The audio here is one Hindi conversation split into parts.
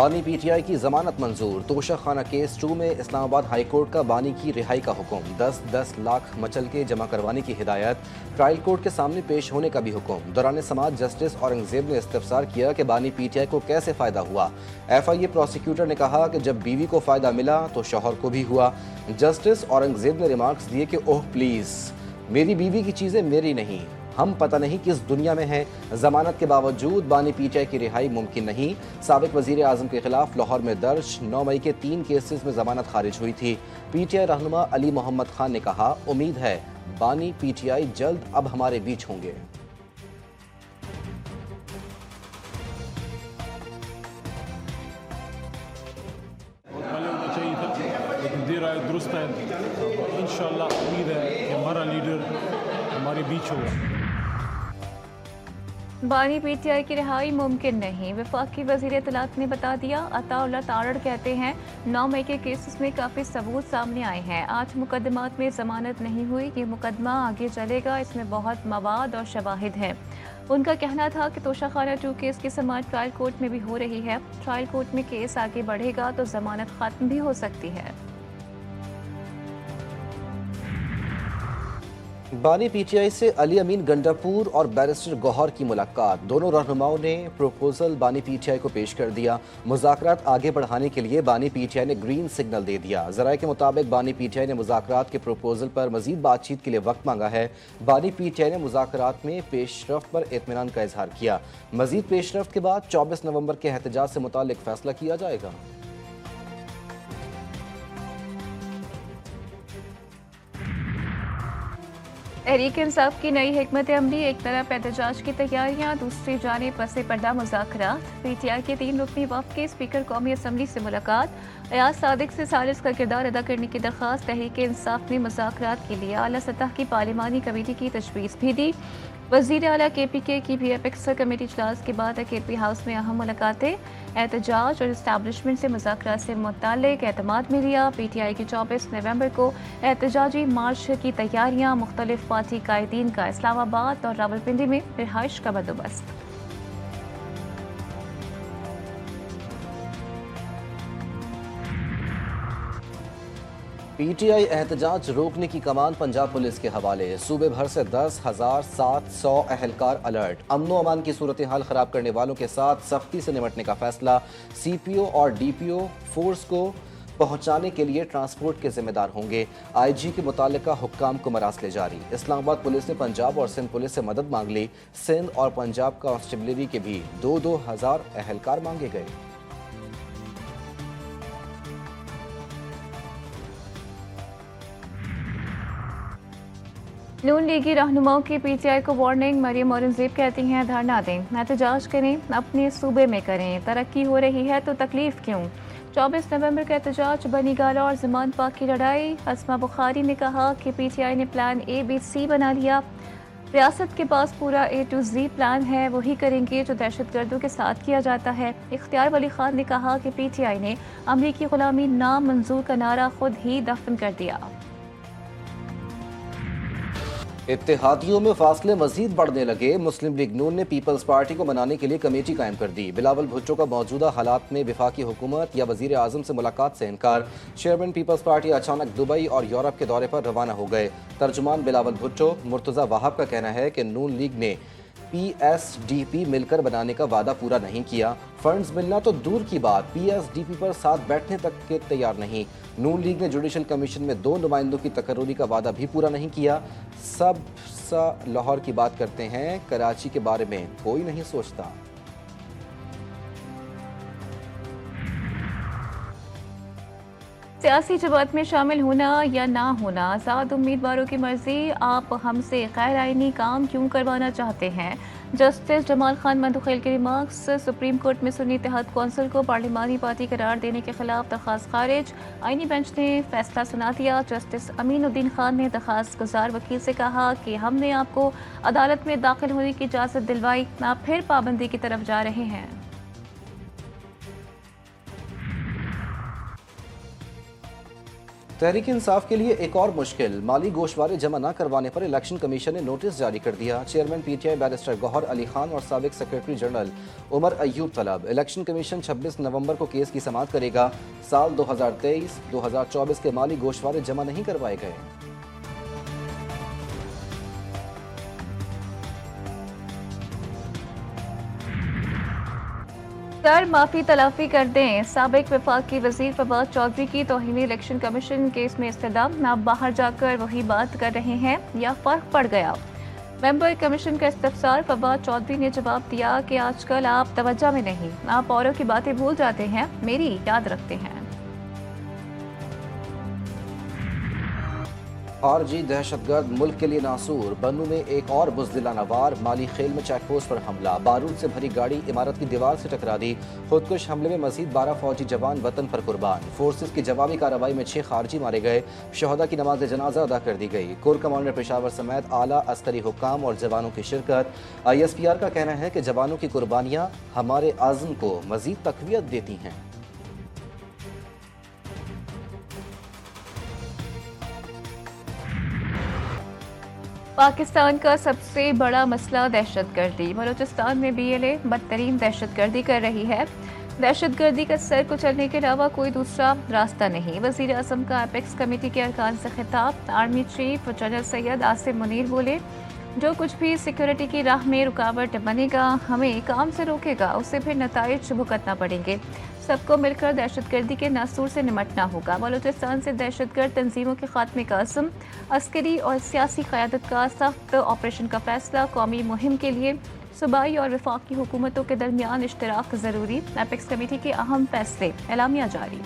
बानी पीटीआई की जमानत मंजूर। तोशा खाना केस 2 में इस्लामाबाद हाई कोर्ट का बानी की रिहाई का हुक्म। 10-10 लाख मचल के जमा करवाने की हिदायत। ट्रायल कोर्ट के सामने पेश होने का भी हुक्म। दौरान समाज जस्टिस औरंगजेब ने इस्तफसार किया कि बानी पीटीआई को कैसे फायदा हुआ। एफआईए प्रोसिक्यूटर ने कहा कि जब बीवी को फायदा मिला तो शौहर को भी हुआ। जस्टिस औरंगजेब ने रिमार्क्स दिए कि ओह प्लीज, मेरी बीवी की चीजें मेरी नहीं, हम पता नहीं किस दुनिया में हैं। जमानत के बावजूद बानी पीटीआई की रिहाई मुमकिन नहीं। साबिक वजीर आजम के खिलाफ लाहौर में दर्ज 9 मई के 3 केसेस में जमानत खारिज हुई थी। पीटीआई रहनुमा अली मोहम्मद खान ने कहा, उम्मीद है बानी पीटीआई जल्द अब हमारे बीच होंगे। लेकिन देर आए दुरुस्त है। इंशाल्लाह उम्मीद है कि हमारा लीडर हमारे बीच होगा। बानी पीटीआई की रिहाई मुमकिन नहीं, वफाकी वजीर इत्तलात ने बता दिया। अताउल्लाह तारड़ कहते हैं 9 मई के केसेस में काफ़ी सबूत सामने आए हैं। 8 मुकदमात में जमानत नहीं हुई। ये मुकदमा आगे चलेगा, इसमें बहुत मवाद और शवाहिद हैं। उनका कहना था कि तोशा खाना 2 केस की समाअत ट्रायल कोर्ट में भी हो रही है। ट्रायल कोर्ट में केस आगे बढ़ेगा तो जमानत खत्म भी हो सकती है। बानी पीटीआई से अली अमीन गंडापुर और बैरिस्टर गौहर की मुलाकात। दोनों रहनुमाओं ने प्रपोजल बानी पीटीआई को पेश कर दिया। मुज़ाकरात आगे बढ़ाने के लिए बानी पीटीआई ने ग्रीन सिग्नल दे दिया। ज़राए के मुताबिक बानी पीटीआई ने मुज़ाकरात के प्रपोजल पर मजीद बातचीत के लिए वक्त मांगा है। बानी पीटीआई ने मुज़ाकरात में पेशरफ्त पर इत्मीनान का इजहार किया। मजीद पेशरफ्त के बाद 24 नवंबर के एहतजाज से मुताल्लिक फैसला किया जाएगा। तहरीक इंसाफ की नई हिकमत अमली, एक तरफ एहतजाज की तैयारियां, दूसरी जानिब पसे पर्दा मुज़ाकरात। पीटीआई के 3 रुकनी वफ़द के स्पीकर कौमी असम्बली से मुलाकात। अयाज सादिक से सालिस का किरदार अदा करने की दरख्वास्त। तहरीक इंसाफ ने मुज़ाकरात के लिए आला सतह की पार्लिमानी कमेटी की तजवीज़ भी दी। वज़ीर आला KPK की भी एपेक्स कमेटी इजलास के बाद KP हाउस में अहम मुलाकातें। एहतजाज और इस्टेब्लिशमेंट से मुज़ाकरात से मुताल्लिक एतमाद में लिया। PTI की 24 नवंबर को एहतजाजी मार्च की तैयारियां। मुख्तलिफ पार्टी कायदीन का इस्लामाबाद और रावलपिंडी में रिहाइश का बंदोबस्त। पीटीआई एहतजाज रोकने की कमान पंजाब पुलिस के हवाले। सूबे भर से 10,700 अहलकार अलर्ट। अमनो अमान की सूरत हाल खराब करने वालों के साथ सख्ती से निपटने का फैसला। CPO और DPO फोर्स को पहुंचाने के लिए ट्रांसपोर्ट के जिम्मेदार होंगे। IG के मुतालिका हुक्काम को मरासले जारी। इस्लामाबाद पुलिस ने पंजाब और सिंध पुलिस से मदद मांग ली। सिंध और पंजाब कांस्टेबलरी के भी 2-2 हज़ार अहलकार मांगे गए। नून लीगी रहनुमाओं की PTI को वार्निंग। मरियम औरंगजेब कहती हैं धरना दें, एहतजाज करें, अपने सूबे में करें, तरक्की हो रही है तो तकलीफ क्यों। 24 नवंबर का एहतजाज, बनी गाला और ज़मान पाक की लड़ाई। अस्मा बुखारी ने कहा कि PTI ने प्लान ABC बना लिया। रियासत के पास पूरा A to Z प्लान है, वही करेंगे जो दहशतगर्दों के साथ किया जाता है। इख्तियार वली खान ने कहा कि PTI ने अमरीकी गुलामी नामंजूर का नारा खुद ही दफन कर दिया। इत्तेहादियों में फासले मजीद बढ़ने लगे। मुस्लिम लीग नून ने पीपल्स पार्टी को मनाने के लिए कमेटी कायम कर दी। बिलावल भुट्टो का मौजूदा हालात में वफाकी हुकूमत या वजीर आजम से मुलाकात से इनकार। चेयरमैन पीपल्स पार्टी अचानक दुबई और यूरोप के दौरे पर रवाना हो गए। तर्जुमान बिलावल भुट्टो मुर्तज़ा वाहब का कहना है कि नून लीग ने PSDP मिलकर बनाने का वादा पूरा नहीं किया। फंड्स मिलना तो दूर की बात, PSDP पर साथ बैठने तक के तैयार नहीं। नून लीग ने जुडिशल कमीशन में 2 नुमाइंदों की तकर्रुरी का वादा भी पूरा नहीं किया। सब सा लाहौर की बात करते हैं, कराची के बारे में कोई नहीं सोचता। सियासी जमात में शामिल होना या ना होना आज़ाद उम्मीदवारों की मर्जी। आप हमसे गैर आइनी काम क्यों करवाना चाहते हैं। जस्टिस जमाल खान मंदुखेल के रिमार्क्स। सुप्रीम कोर्ट में सुन्नी इत्तेहाद कौंसिल को पार्लिमानी पार्टी करार देने के खिलाफ दरख्वास्त खारिज। आईनी बेंच ने फैसला सुना दिया। जस्टिस अमीनुद्दीन खान ने दरख्वास्त गुजार वकील से कहा कि हमने आपको अदालत में दाखिल होने की इजाज़त दिलवाई, आप फिर पाबंदी की तरफ जा रहे हैं। तहरीक इंसाफ के लिए एक और मुश्किल, माली गोशवारे जमा न करवाने पर इलेक्शन कमीशन ने नोटिस जारी कर दिया। चेयरमैन पीटीआई बैरिस्टर गौहर अली खान और साबिक सेक्रेटरी जनरल उमर अयूब तलब। इलेक्शन कमीशन 26 नवंबर को केस की समाअत करेगा। साल 2023-2024 के माली गोशवारे जमा नहीं करवाए गए। कर माफी तलाफी कर दें, साबिक वफाकी वजीर फवाद चौधरी की तौहीनी इलेक्शन कमीशन केस में इस्तदाम। आप बाहर जाकर वही बात कर रहे हैं या फर्क पड़ गया? मेंबर कमीशन का इस्तफसार। फवाद चौधरी ने जवाब दिया कि आजकल आप तवज्जो में नहीं, आप औरों की बातें भूल जाते हैं, मेरी याद रखते हैं। खारजी दहशतगर्द मुल्क के लिए नासूर। बन्नू में एक और बुज़दिलाना वार, माली खेल में चेक पोस्ट पर हमला। बारूद से भरी गाड़ी इमारत की दीवार से टकरा दी। खुदकुश हमले में मजीद 12 फौजी जवान वतन पर कुर्बान। फोर्सेस की जवाबी कार्रवाई में 6 खारजी मारे गए। शहदा की नमाज जनाजा अदा कर दी गई। कोर कमांडर पेशावर समेत आला अस्करी हुक्काम और जवानों की शिरकत। ISPR का कहना है कि जवानों की कुर्बानियाँ हमारे आज़म को मजीद तक़वियत देती हैं। पाकिस्तान का सबसे बड़ा मसला दहशतगर्दी। बलूचिस्तान में BLA बदतरीन दहशतगर्दी कर रही है। दहशतगर्दी का सर कुचलने के अलावा कोई दूसरा रास्ता नहीं। वज़ीर आज़म का एपेक्स कमेटी के अरकान से खिताब। Army chief general Syed Asim Munir बोले, जो कुछ भी सिक्योरिटी की राह में रुकावट बनेगा, हमें काम से रोकेगा, उसे फिर नताइज भुगतना पड़ेंगे। सबको मिलकर दहशतगर्दी के नासूर से निमटना होगा। बलूचिस्तान से दहशतगर्द तंजीमों के खात्मे का अज़्म, अस्करी और सियासी क़यादत का सख्त ऑपरेशन का फैसला। कौमी मुहिम के लिए सूबाई और वफाकी हुकूमतों के दरमियान इश्तराक ज़रूरी। एपेक्स कमेटी के अहम फैसले। एलामिया जारी।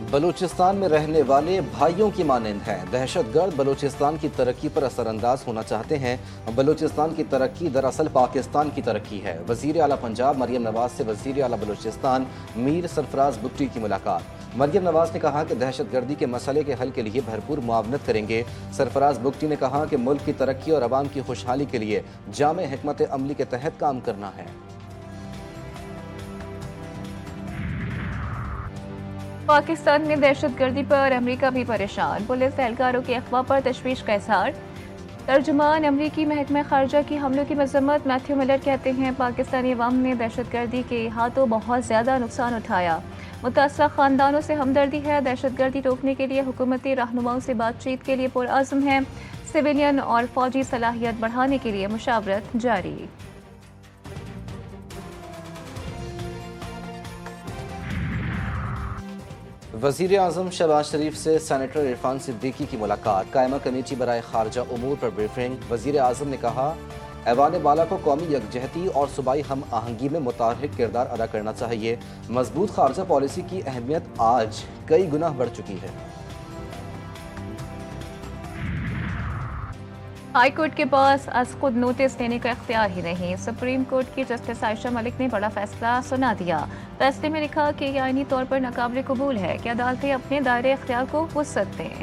बलूचिस्तान में रहने वाले भाइयों की मानंद हैं। दहशतगर्द बलूचिस्तान की तरक्की पर असरअंदाज होना चाहते हैं। बलूचिस्तान की तरक्की दरअसल पाकिस्तान की तरक्की है। वज़ीर आला पंजाब मरियम नवाज से वज़ीर आला बलूचिस्तान मीर सरफराज बुट्टी की मुलाकात। मरियम नवाज ने कहा कि दहशतगर्दी के मसले के हल के लिए भरपूर मुआवनत करेंगे। सरफराज बुट्टी ने कहा कि मुल्क की तरक्की और अवाम की खुशहाली के लिए जामे हिकमत अमली के तहत काम करना है। पाकिस्तान में दहशतगर्दी पर अमेरिका भी परेशान। पुलिस एहलकारों के अफवाह पर तशवीश का इजहार। तर्जुमान अमरीकी महकमा खारजा की हमलों की मजम्मत। मैथ्यू मिलर कहते हैं, पाकिस्तानी अवाम ने दहशतगर्दी के हाथों बहुत ज़्यादा नुकसान उठाया। मुतासरा ख़ानदानों से हमदर्दी है। दहशतगर्दी रोकने के लिए हुकूमती रहनुमाओं से बातचीत के लिए पुरअज़्म है। सिविलियन और फौजी सलाहियत बढ़ाने के लिए मुशावरत जारी। वज़ीर आज़म शहबाज शरीफ से सेनेटर इरफान सिद्दीकी की मुलाकात। कायमा कमेटी बराए खारजा उमूर पर ब्रीफिंग। वज़ीर आज़म ने कहा, ऐवान बाला को कौमी यकजहती और सूबाई हम आहंगी में मुताहरिक किरदार अदा करना चाहिए। मजबूत खारजा पॉलिसी की अहमियत आज कई गुना बढ़ चुकी है। हाई कोर्ट के पास आज खुद नोटिस देने का इख्तियार ही नहीं। सुप्रीम कोर्ट की जस्टिस आयशा मलिक ने बड़ा फैसला सुना दिया। फैसले में लिखा कि यह आईनी तौर पर नाकाबिल कबूल है कि अदालतें अपने दायरे इख्तियार को वुसअत दें।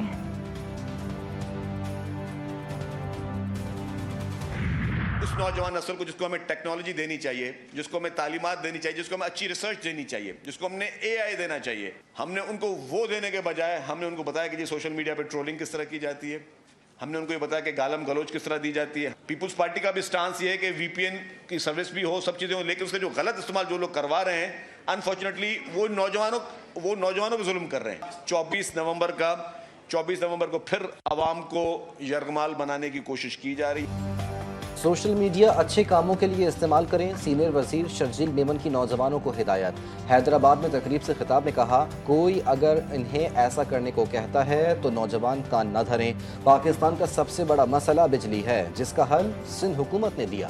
उस नौजवान नस्ल को जिसको हमें टेक्नोलॉजी देनी चाहिए, जिसको हमें तालीमात देनी चाहिए, जिसको हमें अच्छी रिसर्च देनी चाहिए, जिसको हमने AI देना चाहिए, हमने उनको वो देने के बजाय हमने उनको बताया कि जी सोशल मीडिया पर ट्रोलिंग किस तरह की जाती है। हमने उनको ये बताया कि गालम गलोच किस तरह दी जाती है। पीपुल्स पार्टी का भी स्टांस ये है कि VPN की सर्विस भी हो, सब चीज़ें हो, लेकिन उसका जो गलत इस्तेमाल जो लोग करवा रहे हैं, अनफॉर्चुनेटली वो नौजवानों को जुल्म कर रहे हैं। 24 नवंबर को फिर आवाम को यरगमाल बनाने की कोशिश की जा रही है। सोशल मीडिया अच्छे कामों के लिए इस्तेमाल करें। सीनियर वजीर शर्जील मेमन की नौजवानों को हिदायत। हैदराबाद में तकरीब से खिताब में कहा, कोई अगर इन्हें ऐसा करने को कहता है तो नौजवान कान न धरें। पाकिस्तान का सबसे बड़ा मसला बिजली है, जिसका हल सिंध हुकूमत ने दिया।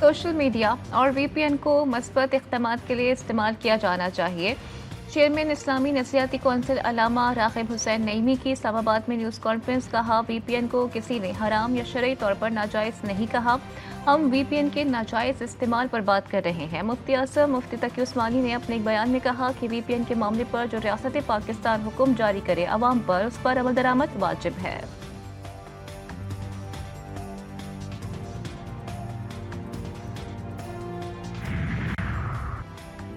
सोशल मीडिया और VPN को मस्बत इक़दामात के लिए इस्तेमाल किया जाना चाहिए। चेयरमैन इस्लामी नसियाती कौंसिल अल्लामा रागिब हुसैन नईमी की इस्लामाबाद में न्यूज़ कॉन्फ्रेंस। कहा, VPN को किसी ने हराम या शरई तौर पर नाजायज़ नहीं कहा, हम VPN के नाजायज़ इस्तेमाल पर बात कर रहे हैं। मुफ्ती आज़म मुफ्ती तकी उस्मानी ने अपने एक बयान में कहा कि VPN के मामले पर जो रियासत पाकिस्तान हुक्म जारी करे अवाम पर उस पर अमल दरामद वाजिब है।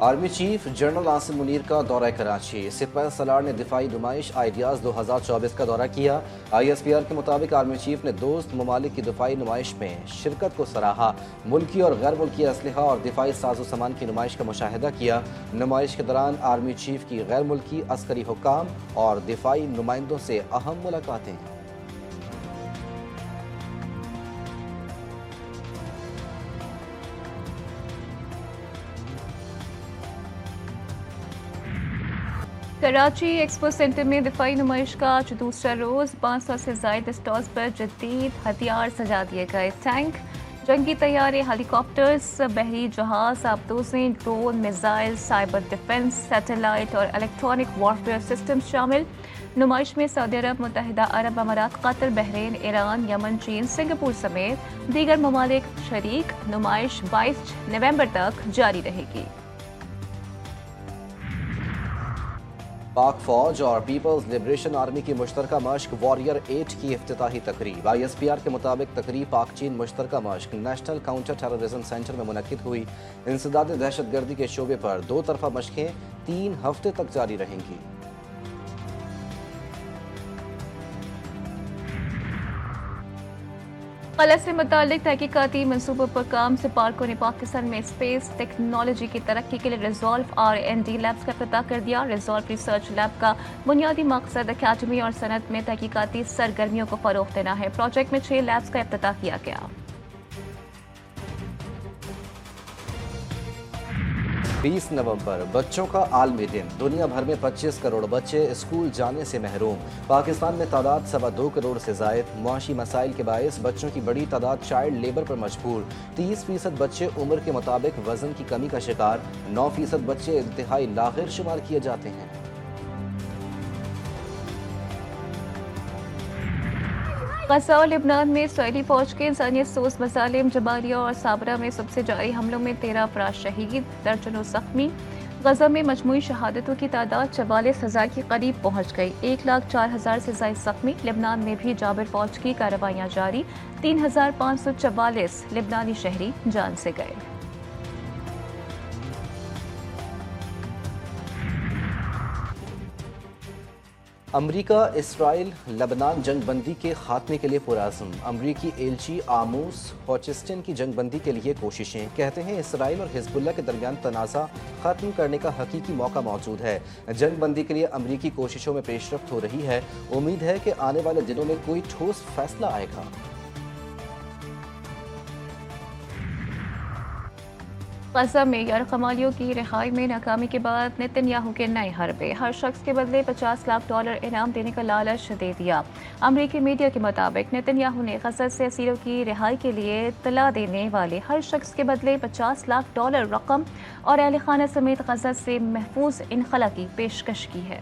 Army chief general Asim Munir का दौरा कराची। सिपह सलार ने दिफाई नुमाइश आइडियाज़ 2024 का दौरा किया। ISPR के मुताबिक आर्मी चीफ ने दोस्त ममालिक की दिफाई नुमाइश में शिरकत को सराहा। मुल्की और गैर मुल्की असलहा और दिफाई साजो सामान की नुमाइश का मुशाहिदा किया। नुमाइश के दौरान आर्मी चीफ की गैर मुल्की अस्करी हुक्काम और दिफाई नुमाइंदों से अहम मुलाकातें। कराची एक्सपो सेंटर में दिफाई नुमाइश का आज दूसरा रोज़ 500 से ज़ायद स्टॉल्स पर जदीद हथियार सजा दिए गए। टैंक, जंगी तैयारे, हेलीकॉप्टर्स, बहरी जहाज, आबदोजें, drone, missile, cyber defence, satellite और इलेक्ट्रॉनिक वॉरफेयर सिस्टम शामिल। नुमाइश में सऊदी अरब, मुत्तहिदा अरब अमारात, कतर, बहरीन, ईरान, यमन, चीन, सिंगापुर समेत दीगर ममालिक शरीक। नुमाइश 22 नवंबर तक जारी रहेगी। पाक फौज और पीपल्स लिबरेशन आर्मी की मुश्तरका मश्क वॉरियर 8 की इफ्तिताही तकरीब। ISPR के मुताबिक तकरीब पाक चीन मुश्तरका मश्क नेशनल काउंटर टेररिज्म सेंटर में मुनक्किद हुई। इंसदाद दहशतगर्दी के शोबे पर 2 तरफा मशकें 3 हफ्ते तक जारी रहेंगी। कला से मुतालिक तहकीकाती मनसूबों पर काम। सिपारकों ने पाकिस्तान में स्पेस टेक्नोलॉजी की तरक्की के लिए रिजॉल्व R&D लैब्स का इफ्तिताह कर दिया। रिजॉल्व रिसर्च लैब का बुनियादी मकसद अकादमी और सनत में तहकीकाती सरगर्मियों को फरोग देना है। प्रोजेक्ट में 6 लैब्स का इफ्तिताह किया गया। 20 नवंबर बच्चों का आलमी दिन। दुनिया भर में 25 करोड़ बच्चे स्कूल जाने से महरूम। पाकिस्तान में तादाद 2.25 करोड़ से जायद। मुआशी मसाइल के बायस बच्चों की बड़ी तादाद चाइल्ड लेबर पर मजबूर। 30% बच्चे उम्र के मुताबिक वजन की कमी का शिकार। 9% बच्चे इंतहाई लागिर शुमार किए जाते हैं। गजा और लिबनान में इसराइली फौज के इंसानियत सोस मसालिम, जबालिया और साबरा में सबसे जारी हमलों में 13 अफराद शहीद, दर्जनों जख्मी। गजा में मजमूई शहादतों की तादाद 44,000 के करीब पहुंच गई। 1,04,000 से ज्यादा जख्मी। लिबनान में भी जाबिर फौज की कार्रवाइयां जारी। 3,544 लिबनानी शहरी जान से गए। अमरीका इसराइल लबनान जंगबंदी के खात्मे के लिए पुरअज़्म। अमरीकी एलची आमोस होचस्टिन की जंगबंदी के लिए कोशिशें। कहते हैं इसराइल और हिजबुल्ला के दरमियान तनाज़ा ख़त्म करने का हकीकी मौका मौजूद है। जंगबंदी के लिए अमरीकी कोशिशों में पेशरफ्त हो रही है। उम्मीद है कि आने वाले दिनों में कोई ठोस फैसला आएगा। गजा में यरगमालियों की रिहाई में नाकामी के बाद नेतन्याहू के नए हरबे। हर शख्स के बदले $50 लाख इनाम देने का लालच दे दिया। अमरीकी मीडिया के मुताबिक नेतन्याहू ने गजा से असीरों की रिहाई के लिए इत्तला देने वाले हर शख्स के बदले $50 लाख रकम और अहल खाना समेत गजा से महफूज इनखला की पेशकश की है।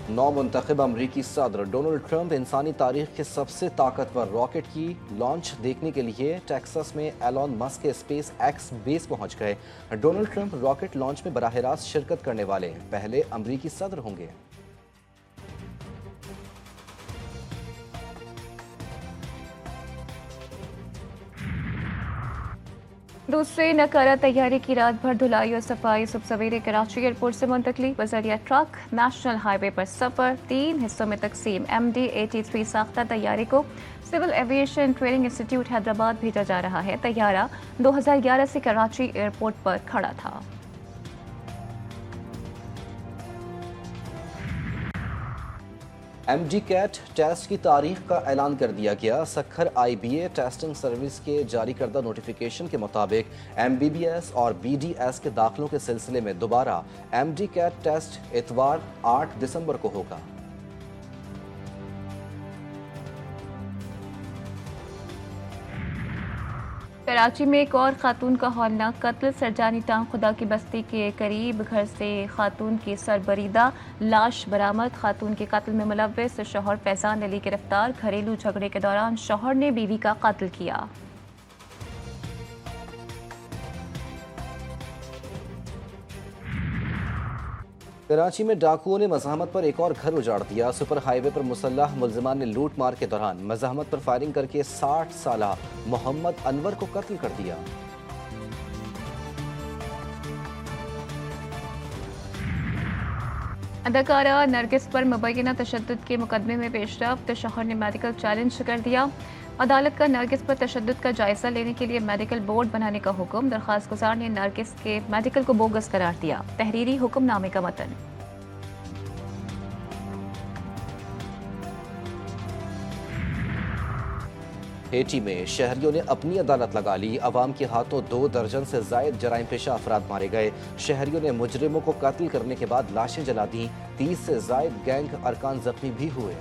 नौ मुंतखब अमरीकी सदर डोनाल्ड ट्रंप इंसानी तारीख के सबसे ताकतवर रॉकेट की लॉन्च देखने के लिए टेक्सास में एलॉन मस्क के स्पेस एक्स बेस पहुंच गए। डोनाल्ड ट्रंप रॉकेट लॉन्च में बराह रास्त शिरकत करने वाले पहले अमरीकी सदर होंगे। दूसरे नकारा तैयारी की रात भर धुलाई और सफाई। सुबह सवेरे कराची एयरपोर्ट से मुंतकली, बजरिया ट्रक नेशनल हाईवे पर सफर। 3 हिस्सों में तकसीम। MD-83 साख्ता तैयारे को civil aviation training institute Hyderabad भेजा जा रहा है। तैयारा 2011 से कराची एयरपोर्ट पर खड़ा था। MD-CAT टेस्ट की तारीख का ऐलान कर दिया गया। सखर IBA टेस्टिंग सर्विस के जारी करदा नोटिफिकेशन के मुताबिक MBBS और BDS के दाखिलों के सिलसिले में दोबारा MD-CAT टेस्ट इतवार 8 दिसंबर को होगा। कराची में एक और खातून का हौलनाक कत्ल। सरजानी टांग खुदा की बस्ती के करीब घर से खातून की सरबरीदा लाश बरामद। खातून के कत्ल में मुलव्विस शौहर फैजान अली गिरफ्तार। घरेलू झगड़े के दौरान शौहर ने बीवी का कत्ल किया। कराची में डाकुओं ने मज़ाहमत पर एक और घर उजाड़ दिया। सुपर हाईवे पर मुसल्लह मुल्जिमान ने लूट मार के दौरान मज़ाहमत पर फायरिंग करके 60 साला मोहम्मद अनवर को कत्ल कर दिया। अदाकारा नरगिस पर मुबैना तशद्दुद के मुकदमे में पेशरफ्त। शौहर ने मेडिकल चैलेंज कर दिया। अदालत का नरगिस पर तशद्दुद का जायजा लेने के लिए मेडिकल बोर्ड बनाने का हुक्म। दरख्वास्त गुजार ने नरगिस के मेडिकल को बोगस करार दिया। तहरीरी हुक्मनामे का मतन। हेटी में शहरियों ने अपनी अदालत लगा ली। अवाम के हाथों 2 दर्जन से जायद जराइम पेशा अफराद मारे गए। शहरियों ने मुजरिमों को कत्ल करने के बाद लाशें जला दी। 30 से जायद गैंग अरकान जख्मी भी हुए।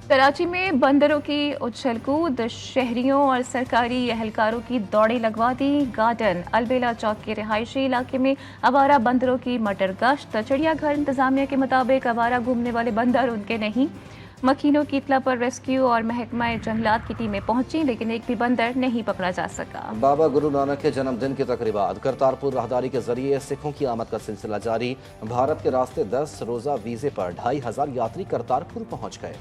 कराची में बंदरों की उछल कूद। शहरियों और सरकारी एहलकारों की दौड़ें लगवा दी। गार्डन अलबेला चौक के रिहायशी इलाके में आवारा बंदरों की मटर गश्त। चिड़ियाघर इंतजामिया के मुताबिक आवारा घूमने वाले बंदर उनके नहीं। मकीनों की इतला पर रेस्क्यू और महकमा जंगलात की टीमें पहुंची, लेकिन एक भी बंदर नहीं पकड़ा जा सका। बाबा गुरु नानक के जन्मदिन की तकरीबात। करतारपुर राहदारी के जरिए सिखों की आमद का सिलसिला जारी। भारत के रास्ते 10 रोजा वीजे पर 2500 यात्री करतारपुर पहुंच गए।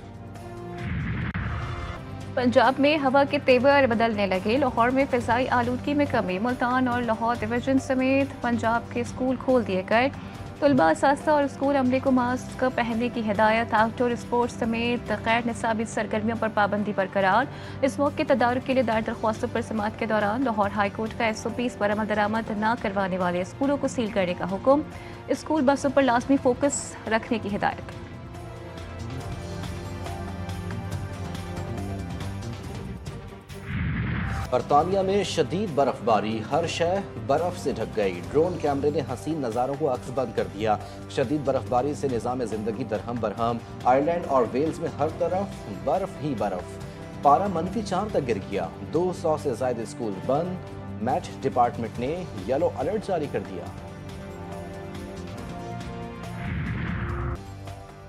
पंजाब में हवा के तेवर बदलने लगे। लाहौर में फिजाई आलूदगी में कमी। मुल्तान और लाहौर डिवीजन समेत पंजाब के स्कूल खोल दिए गए। तलबा, असातिज़ा और स्कूल अमले को मास्क पहनने की हिदायत। आउटडोर स्पोर्ट्स समेत गैर निसाबी सरगर्मियों पर पाबंदी बरकरार। इस मौके तदारुक के लिए दायर दरख्वास्तों पर समाअत के दौरान लाहौर हाई कोर्ट का SOPs पर अमल दरामद न करवाने वाले स्कूलों को सील करने का हुक्म। स्कूल बसों पर लाजमी फोकस रखने की हिदायत। बरतानिया में शदीद बर्फबारी। हर शय बर्फ से ढक गई। ड्रोन कैमरे ने हसीन नज़ारों को अक्सबंद कर दिया। शदीद बर्फबारी से निज़ाम ज़िंदगी दरहम बरहम। आयरलैंड और वेल्स में हर तरफ बर्फ ही बर्फ। पारा -4 तक गिर गया। 200 से ज़ायद स्कूल बंद। मैट डिपार्टमेंट ने येलो अलर्ट जारी कर दिया।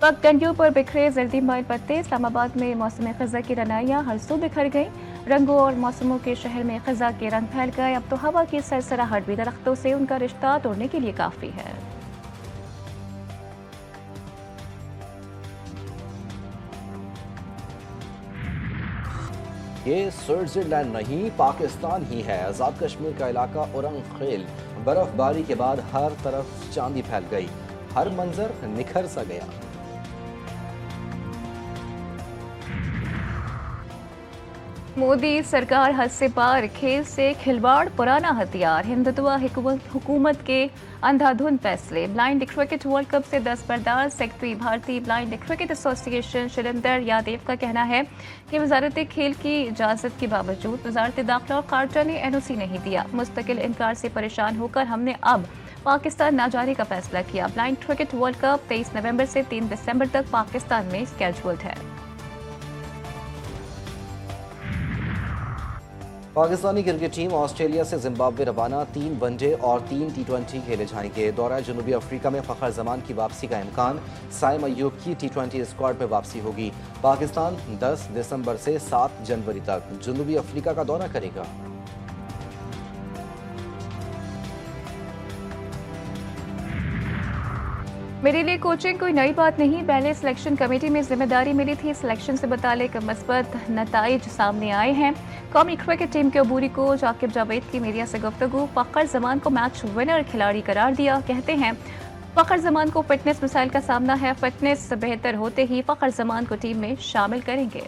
पगडंडियों पर बिखरे जर्दी माइल पत्ते। इस्लामाबाद में मौसम खज़ा की रनाइयाँ हर सू बिखर गई। रंगों और मौसमों के शहर में खज़ा के रंग फैल गए। अब तो हवा की सरसराहट भी दरख्तों से उनका रिश्ता तोड़ने के लिए काफ़ी है। ये स्विट्जरलैंड नहीं, पाकिस्तान ही है। आज़ाद कश्मीर का इलाका उरंग खेल। बर्फबारी के बाद हर तरफ चांदी फैल गई। हर मंजर निखर सा गया। मोदी सरकार हद से पार। खेल से खिलवाड़ पुराना हथियार। हिंदुत्व हुकूमत के अंधाधुंध फैसले। ब्लाइंड क्रिकेट वर्ल्ड कप से दस्तबरदार। सेक्रेटरी भारतीय blind cricket association Shailendra Yadav का कहना है कि वजारत खेल की इजाज़त के बावजूद वजारत दाखिला और खारजा ने NOC नहीं दिया। मुस्तकिल इनकार से परेशान होकर हमने अब पाकिस्तान न जाने का फैसला किया। ब्लाइंड क्रिकेट वर्ल्ड कप 23 नवंबर से 3 दिसंबर तक पाकिस्तान में स्केड्यूल्ड है। पाकिस्तानी क्रिकेट टीम ऑस्ट्रेलिया से जिम्बाब्वे रवाना। 3 वनडे और 3 T20 खेले जाएंगे। दौरा जनूबी अफ्रीका में फ़खर जमान की वापसी का इम्कान। साइम अयूब की T20 स्क्वाड में वापसी होगी। पाकिस्तान 10 दिसंबर से 7 जनवरी तक जनूबी अफ्रीका का दौरा करेगा। मेरे लिए कोचिंग कोई नई बात नहीं। पहले सिलेक्शन कमेटी में जिम्मेदारी मिली थी। सिलेक्शन से मुतालिक मस्बत नताइज सामने आए हैं। कौमी क्रिकेट टीम के अबूरी कोच आकिब जावेद की मीडिया से गुफ्तगू। फ़खर जमान को मैच विनर खिलाड़ी करार दिया। कहते हैं फ़खर जमान को फिटनेस मसाइल का सामना है। फिटनेस बेहतर होते ही फ़खर जमान को टीम में शामिल करेंगे।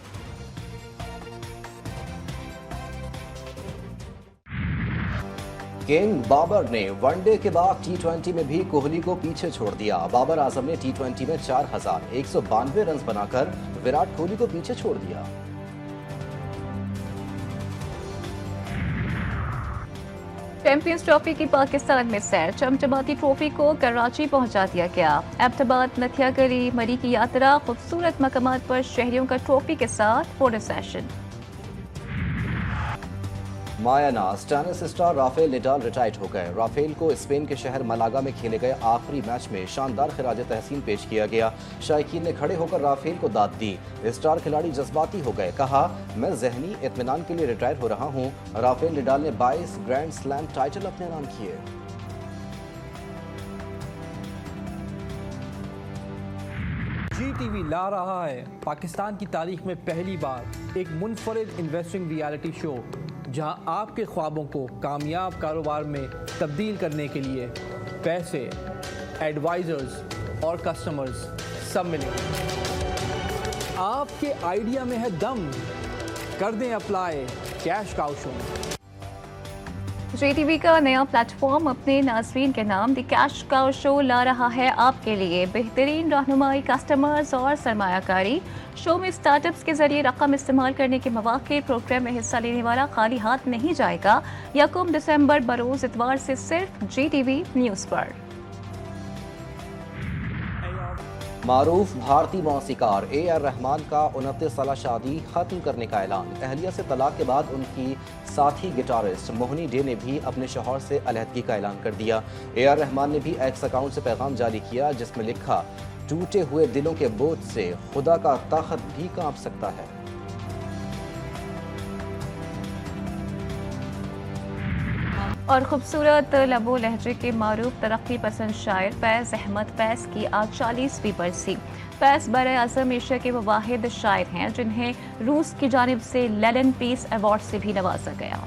किंग बाबर ने वनडे के बाद T20 में भी कोहली को पीछे छोड़ दिया। बाबर आजम ने T20 में 4192 रन बनाकर विराट कोहली को पीछे छोड़ दिया। चैंपियंस ट्रॉफी की पाकिस्तान में सैर, चमचमाती ट्रॉफी को कराची पहुंचा दिया गया। एबटाबाद, नथियागरी, मरी की यात्रा, खूबसूरत मकामात पर शहरियों का ट्रॉफी के साथ फोटो सेशन। मायानास tennis star Rafael Nadal retired हो गए। राफेल को स्पेन के शहर मलागा में खेले गए आखिरी मैच में शानदार खिराज तहसीन पेश किया गया। शायकीन ने खड़े होकर राफेल को दाद दी। स्टार खिलाड़ी जज्बाती हो गए, कहा मैं जहनी इत्मीनान के लिए रिटायर हो रहा हूं। राफेल नडाल ने 22 ग्रैंड स्लैम टाइटल अपने नाम किए। GTV ला रहा है पाकिस्तान की तारीख में पहली बार एक मुनफरिद इन्वेस्टिंग रियलिटी शो, जहां आपके ख्वाबों को कामयाब कारोबार में तब्दील करने के लिए पैसे, एडवाइजर्स और कस्टमर्स सब मिलेंगे। आपके आइडिया में है दम, कर दें apply cash cow show. JTV का नया प्लेटफॉर्म अपने नाज़रीन के नाम द कैश काउ शो ला रहा है आपके लिए बेहतरीन रहनुमाई, कस्टमर्स और सरमायाकारी। शो में स्टार्टअप्स के जरिए रकम इस्तेमाल करने के मौके। प्रोग्राम में हिस्सा लेने वाला खाली हाथ नहीं जाएगा। 1 दिसंबर बरोज इतवार से सिर्फ GTV न्यूज़ पर। मारूफ भारतीय मौसीकार AR रहमान का 29 साल शादी खत्म करने का ऐलान। अहलिया से तलाक के बाद उनकी साथी गिटारिस्ट मोहनी डे ने भी अपने शौहर से अलहदगी का ऐलान कर दिया। AR रहमान ने भी एक्स अकाउंट से पैगाम जारी किया, जिसमें लिखा, टूटे हुए दिलों के बोझ से खुदा का ताकत भी कांप सकता है। और खूबसूरत लबो लहजे के मारूफ तरक्की पसंद शायर फैज़ अहमद फैज़ की आज 40वीं बरसी। फैज़ बर-ए-आज़म एशिया के वो वाहिद शायर हैं जिन्हें रूस की जानिब से लेनिन पीस अवार्ड से भी नवाजा गया।